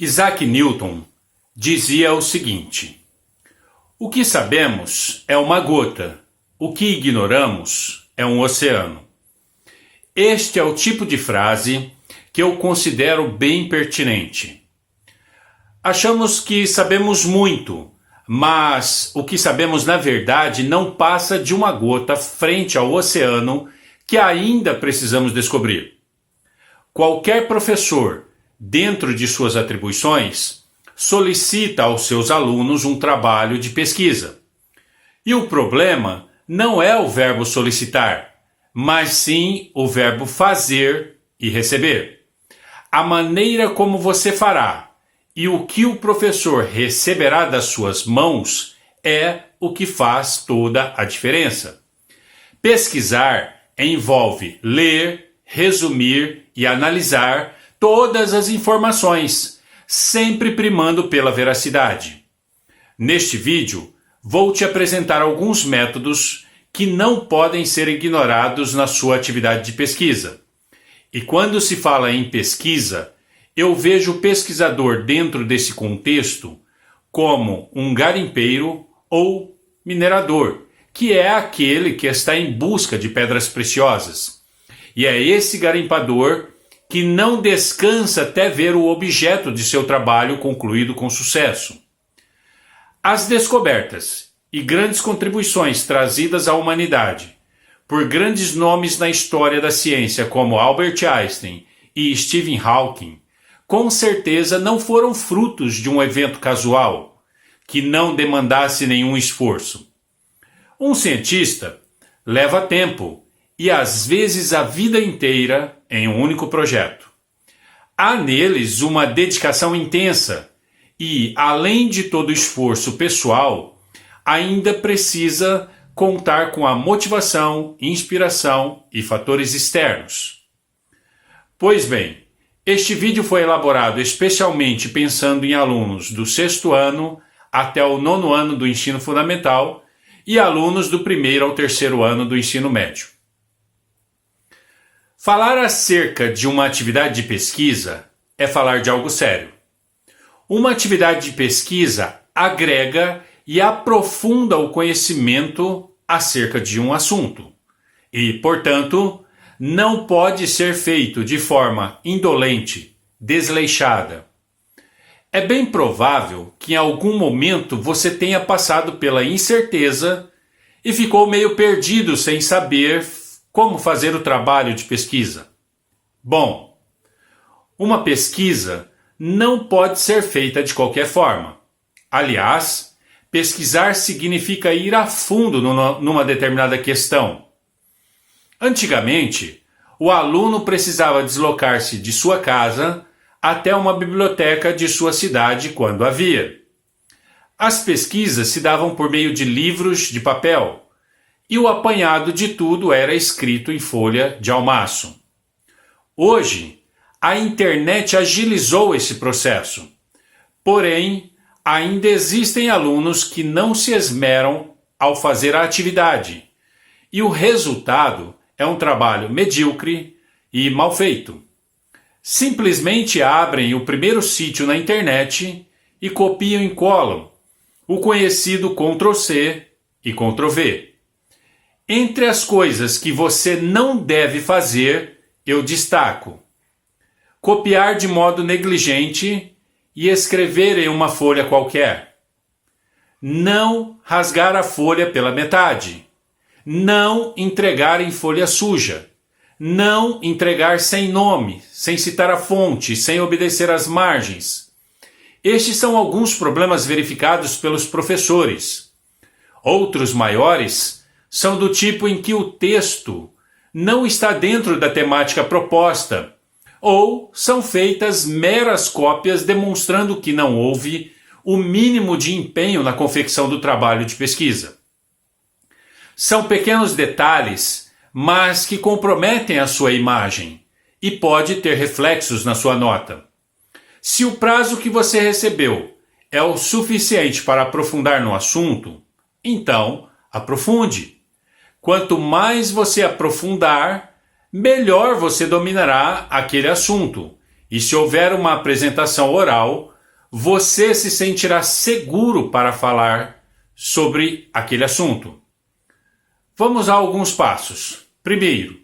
Isaac Newton dizia o seguinte: o que sabemos é uma gota, o que ignoramos é um oceano. Este é o tipo de frase que eu considero bem pertinente. Achamos que sabemos muito, mas o que sabemos na verdade não passa de uma gota frente ao oceano que ainda precisamos descobrir. Qualquer professor, dentro de suas atribuições, solicita aos seus alunos um trabalho de pesquisa. E o problema não é o verbo solicitar, mas sim o verbo fazer e receber. A maneira como você fará e o que o professor receberá das suas mãos é o que faz toda a diferença. Pesquisar envolve ler, resumir e analisar todas as informações, sempre primando pela veracidade. Neste vídeo, vou te apresentar alguns métodos que não podem ser ignorados na sua atividade de pesquisa. E quando se fala em pesquisa, eu vejo o pesquisador dentro desse contexto como um garimpeiro ou minerador, que é aquele que está em busca de pedras preciosas. E é esse garimpador que não descansa até ver o objeto de seu trabalho concluído com sucesso. As descobertas e grandes contribuições trazidas à humanidade por grandes nomes na história da ciência como Albert Einstein e Stephen Hawking, com certeza não foram frutos de um evento casual, que não demandasse nenhum esforço. Um cientista leva tempo e às vezes a vida inteira em um único projeto. Há neles uma dedicação intensa e, além de todo o esforço pessoal, ainda precisa contar com a motivação, inspiração e fatores externos. Pois bem, este vídeo foi elaborado especialmente pensando em alunos do 6º ano até o 9º ano do ensino fundamental e alunos do 1º ao 3º ano do ensino médio. Falar acerca de uma atividade de pesquisa é falar de algo sério. Uma atividade de pesquisa agrega e aprofunda o conhecimento acerca de um assunto e, portanto, não pode ser feito de forma indolente, desleixada. É bem provável que em algum momento você tenha passado pela incerteza e ficou meio perdido sem saber como fazer o trabalho de pesquisa. Bom, uma pesquisa não pode ser feita de qualquer forma. Aliás, pesquisar significa ir a fundo numa determinada questão. Antigamente, o aluno precisava deslocar-se de sua casa até uma biblioteca de sua cidade quando havia. As pesquisas se davam por meio de livros de papel, e o apanhado de tudo era escrito em folha de almaço. Hoje, a internet agilizou esse processo. Porém, ainda existem alunos que não se esmeram ao fazer a atividade, e o resultado é um trabalho medíocre e mal feito. Simplesmente abrem o primeiro sítio na internet e copiam e colam o conhecido Ctrl+C e Ctrl+V. Entre as coisas que você não deve fazer, eu destaco: copiar de modo negligente e escrever em uma folha qualquer. Não rasgar a folha pela metade. Não entregar em folha suja. Não entregar sem nome, sem citar a fonte, sem obedecer às margens. Estes são alguns problemas verificados pelos professores. Outros maiores são do tipo em que o texto não está dentro da temática proposta, ou são feitas meras cópias demonstrando que não houve o mínimo de empenho na confecção do trabalho de pesquisa. São pequenos detalhes, mas que comprometem a sua imagem e pode ter reflexos na sua nota. Se o prazo que você recebeu é o suficiente para aprofundar no assunto, então aprofunde. Quanto mais você aprofundar, melhor você dominará aquele assunto. E se houver uma apresentação oral, você se sentirá seguro para falar sobre aquele assunto. Vamos a alguns passos. Primeiro,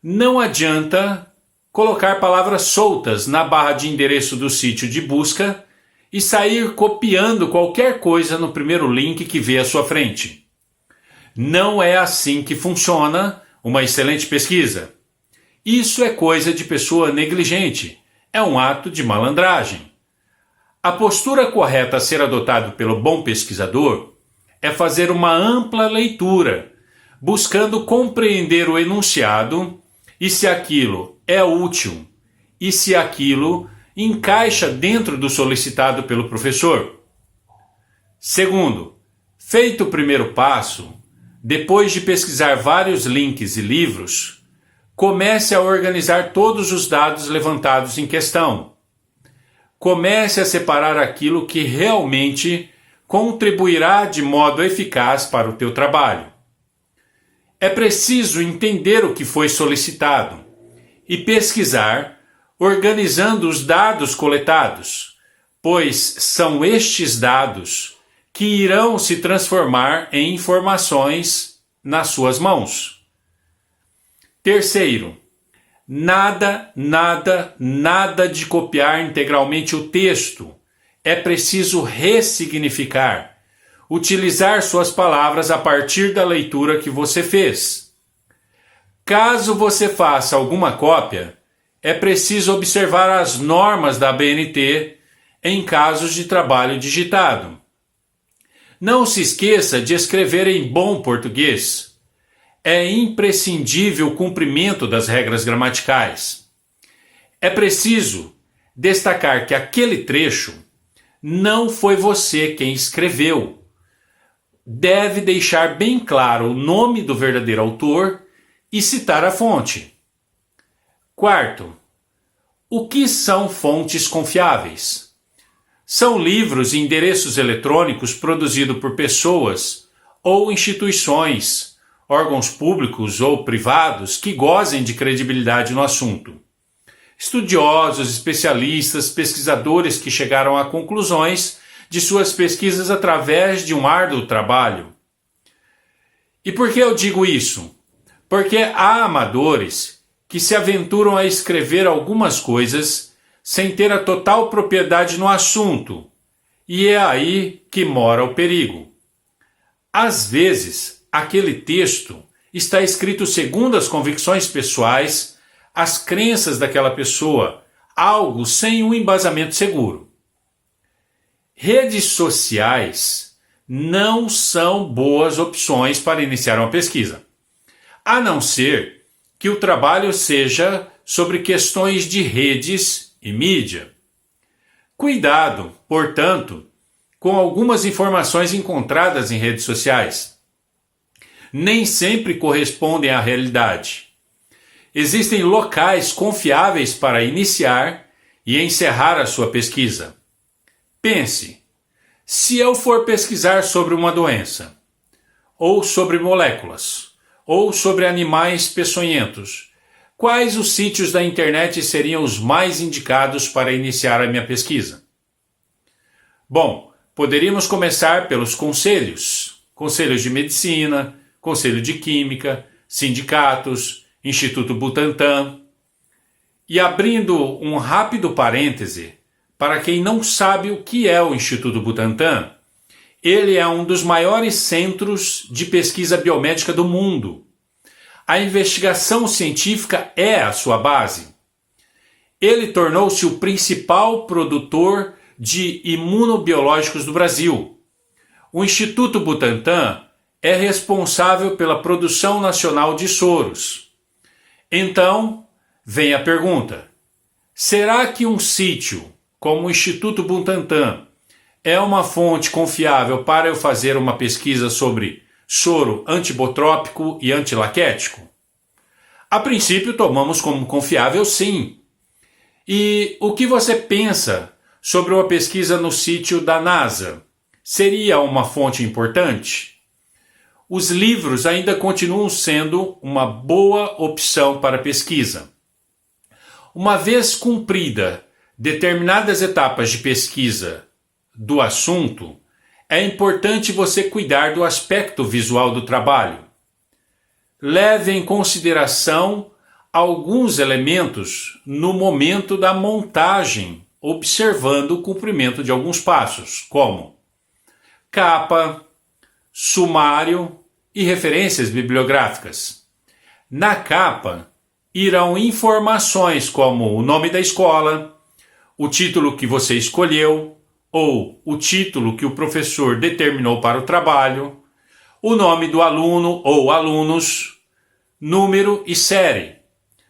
não adianta colocar palavras soltas na barra de endereço do sítio de busca e sair copiando qualquer coisa no primeiro link que vê à sua frente. Não é assim que funciona uma excelente pesquisa. Isso é coisa de pessoa negligente, é um ato de malandragem. A postura correta a ser adotada pelo bom pesquisador é fazer uma ampla leitura, buscando compreender o enunciado e se aquilo é útil e se aquilo encaixa dentro do solicitado pelo professor. Segundo, feito o primeiro passo, depois de pesquisar vários links e livros, comece a organizar todos os dados levantados em questão. Comece a separar aquilo que realmente contribuirá de modo eficaz para o teu trabalho. É preciso entender o que foi solicitado e pesquisar, organizando os dados coletados, pois são estes dados que irão se transformar em informações nas suas mãos. Terceiro, nada de copiar integralmente o texto. É preciso ressignificar, utilizar suas palavras a partir da leitura que você fez. Caso você faça alguma cópia, é preciso observar as normas da ABNT em casos de trabalho digitado. Não se esqueça de escrever em bom português. É imprescindível o cumprimento das regras gramaticais. É preciso destacar que aquele trecho não foi você quem escreveu. Deve deixar bem claro o nome do verdadeiro autor e citar a fonte. Quarto, o que são fontes confiáveis? São livros e endereços eletrônicos produzidos por pessoas ou instituições, órgãos públicos ou privados que gozem de credibilidade no assunto. Estudiosos, especialistas, pesquisadores que chegaram a conclusões de suas pesquisas através de um árduo trabalho. E por que eu digo isso? Porque há amadores que se aventuram a escrever algumas coisas sem ter a total propriedade no assunto, e é aí que mora o perigo. Às vezes, aquele texto está escrito segundo as convicções pessoais, as crenças daquela pessoa, algo sem um embasamento seguro. Redes sociais não são boas opções para iniciar uma pesquisa, a não ser que o trabalho seja sobre questões de redes e mídia. Cuidado, portanto, com algumas informações encontradas em redes sociais. Nem sempre correspondem à realidade. Existem locais confiáveis para iniciar e encerrar a sua pesquisa. Pense, se eu for pesquisar sobre uma doença, ou sobre moléculas, ou sobre animais peçonhentos, quais os sítios da internet seriam os mais indicados para iniciar a minha pesquisa? Bom, poderíamos começar pelos conselhos. Conselhos de medicina, conselho de química, sindicatos, Instituto Butantan. E abrindo um rápido parêntese, para quem não sabe o que é o Instituto Butantan, ele é um dos maiores centros de pesquisa biomédica do mundo. A investigação científica é a sua base. Ele tornou-se o principal produtor de imunobiológicos do Brasil. O Instituto Butantan é responsável pela produção nacional de soros. Então, vem a pergunta: será que um sítio como o Instituto Butantan é uma fonte confiável para eu fazer uma pesquisa sobre soro antibotrópico e antilaquético? A princípio, tomamos como confiável, sim. E o que você pensa sobre uma pesquisa no sítio da NASA? Seria uma fonte importante? Os livros ainda continuam sendo uma boa opção para pesquisa. Uma vez cumprida determinadas etapas de pesquisa do assunto, é importante você cuidar do aspecto visual do trabalho. Leve em consideração alguns elementos no momento da montagem, observando o cumprimento de alguns passos, como capa, sumário e referências bibliográficas. Na capa, irão informações como o nome da escola, o título que você escolheu ou o título que o professor determinou para o trabalho, o nome do aluno ou alunos, número e série,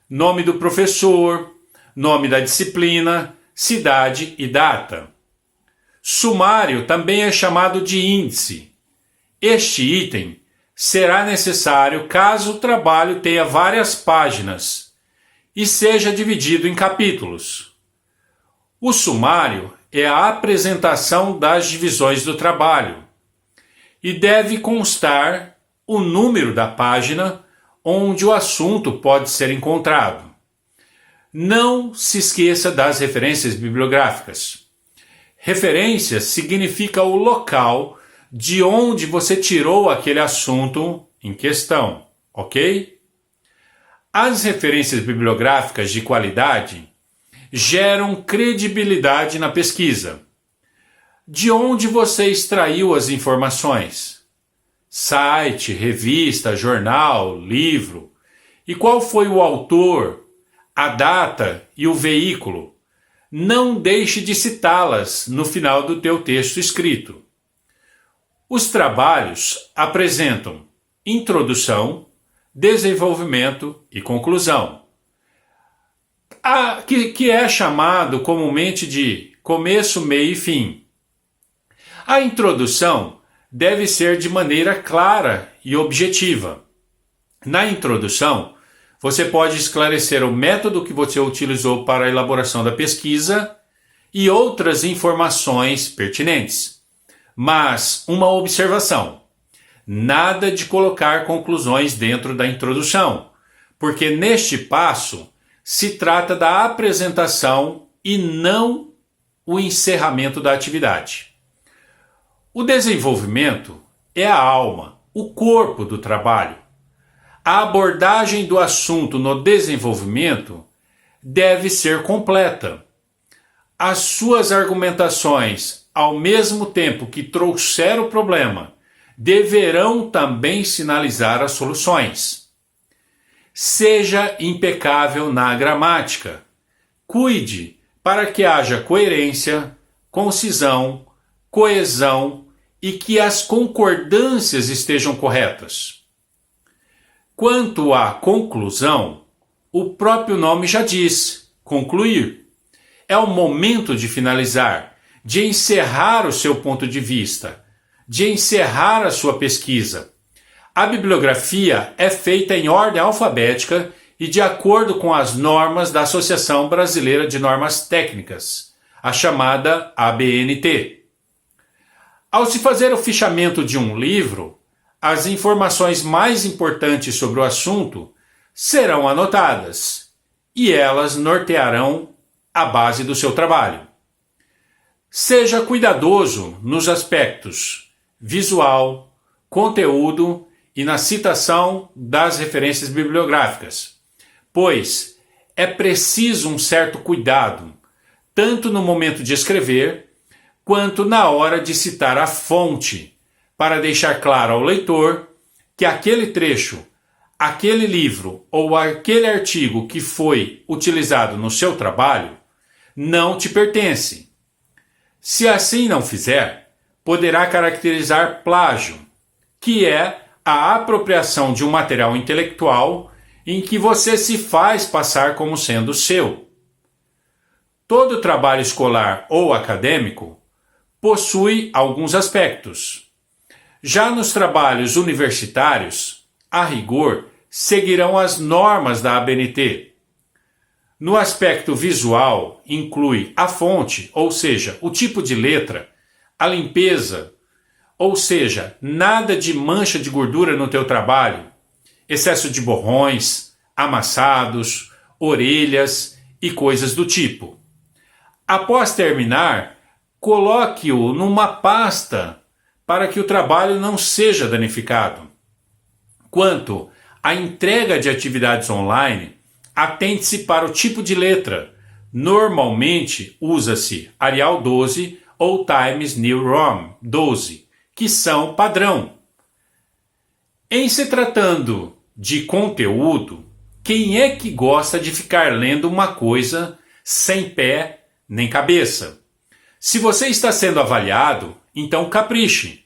nome do professor, nome da disciplina, cidade e data. Sumário também é chamado de índice. Este item será necessário caso o trabalho tenha várias páginas e seja dividido em capítulos. O sumário é a apresentação das divisões do trabalho e deve constar o número da página onde o assunto pode ser encontrado. Não se esqueça das referências bibliográficas. Referência significa o local de onde você tirou aquele assunto em questão, ok? As referências bibliográficas de qualidade geram credibilidade na pesquisa. De onde você extraiu as informações? Site, revista, jornal, livro? E qual foi o autor, a data e o veículo? Não deixe de citá-las no final do teu texto escrito. Os trabalhos apresentam introdução, desenvolvimento e conclusão, que é chamado comumente de começo, meio e fim. A introdução deve ser de maneira clara e objetiva. Na introdução, você pode esclarecer o método que você utilizou para a elaboração da pesquisa e outras informações pertinentes. Mas uma observação: nada de colocar conclusões dentro da introdução, porque neste passo se trata da apresentação e não o encerramento da atividade. O desenvolvimento é a alma, o corpo do trabalho. A abordagem do assunto no desenvolvimento deve ser completa. As suas argumentações, ao mesmo tempo que trouxer o problema, deverão também sinalizar as soluções. Seja impecável na gramática. Cuide para que haja coerência, concisão, coesão e que as concordâncias estejam corretas. Quanto à conclusão, o próprio nome já diz: concluir. É o momento de finalizar, de encerrar o seu ponto de vista, de encerrar a sua pesquisa. A bibliografia é feita em ordem alfabética e de acordo com as normas da Associação Brasileira de Normas Técnicas, a chamada ABNT. Ao se fazer o fichamento de um livro, as informações mais importantes sobre o assunto serão anotadas e elas nortearão a base do seu trabalho. Seja cuidadoso nos aspectos visual, conteúdo e na citação das referências bibliográficas, pois é preciso um certo cuidado, tanto no momento de escrever, quanto na hora de citar a fonte, para deixar claro ao leitor que aquele trecho, aquele livro ou aquele artigo que foi utilizado no seu trabalho não te pertence. Se assim não fizer, poderá caracterizar plágio, que é a apropriação de um material intelectual em que você se faz passar como sendo seu. Todo trabalho escolar ou acadêmico possui alguns aspectos. Já nos trabalhos universitários, a rigor, seguirão as normas da ABNT. No aspecto visual, inclui a fonte, ou seja, o tipo de letra, a limpeza, ou seja, nada de mancha de gordura no teu trabalho, excesso de borrões, amassados, orelhas e coisas do tipo. Após terminar, coloque-o numa pasta para que o trabalho não seja danificado. Quanto à entrega de atividades online, atente-se para o tipo de letra. Normalmente usa-se Arial 12 ou Times New Roman 12, que são padrão. Em se tratando de conteúdo, quem é que gosta de ficar lendo uma coisa sem pé nem cabeça? Se você está sendo avaliado, então capriche.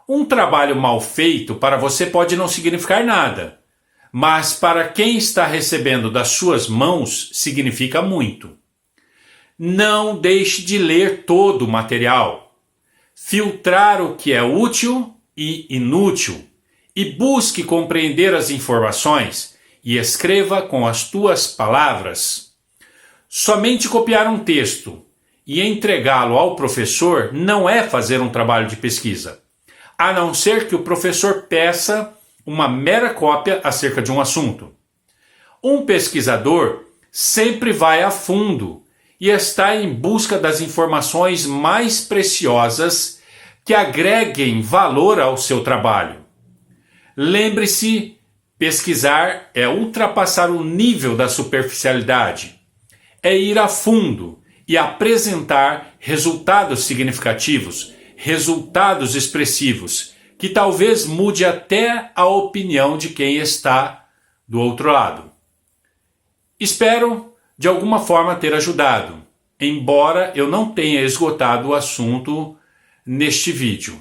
Um trabalho mal feito para você pode não significar nada, mas para quem está recebendo das suas mãos significa muito. Não deixe de ler todo o material. Filtrar o que é útil e inútil e busque compreender as informações e escreva com as tuas palavras. Somente copiar um texto e entregá-lo ao professor não é fazer um trabalho de pesquisa, a não ser que o professor peça uma mera cópia acerca de um assunto. Um pesquisador sempre vai a fundo e está em busca das informações mais preciosas que agreguem valor ao seu trabalho. Lembre-se, pesquisar é ultrapassar o nível da superficialidade, é ir a fundo e apresentar resultados significativos, resultados expressivos, que talvez mude até a opinião de quem está do outro lado. Espero, de alguma forma, ter ajudado, embora eu não tenha esgotado o assunto neste vídeo.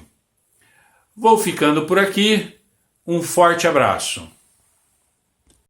Vou ficando por aqui. Um forte abraço.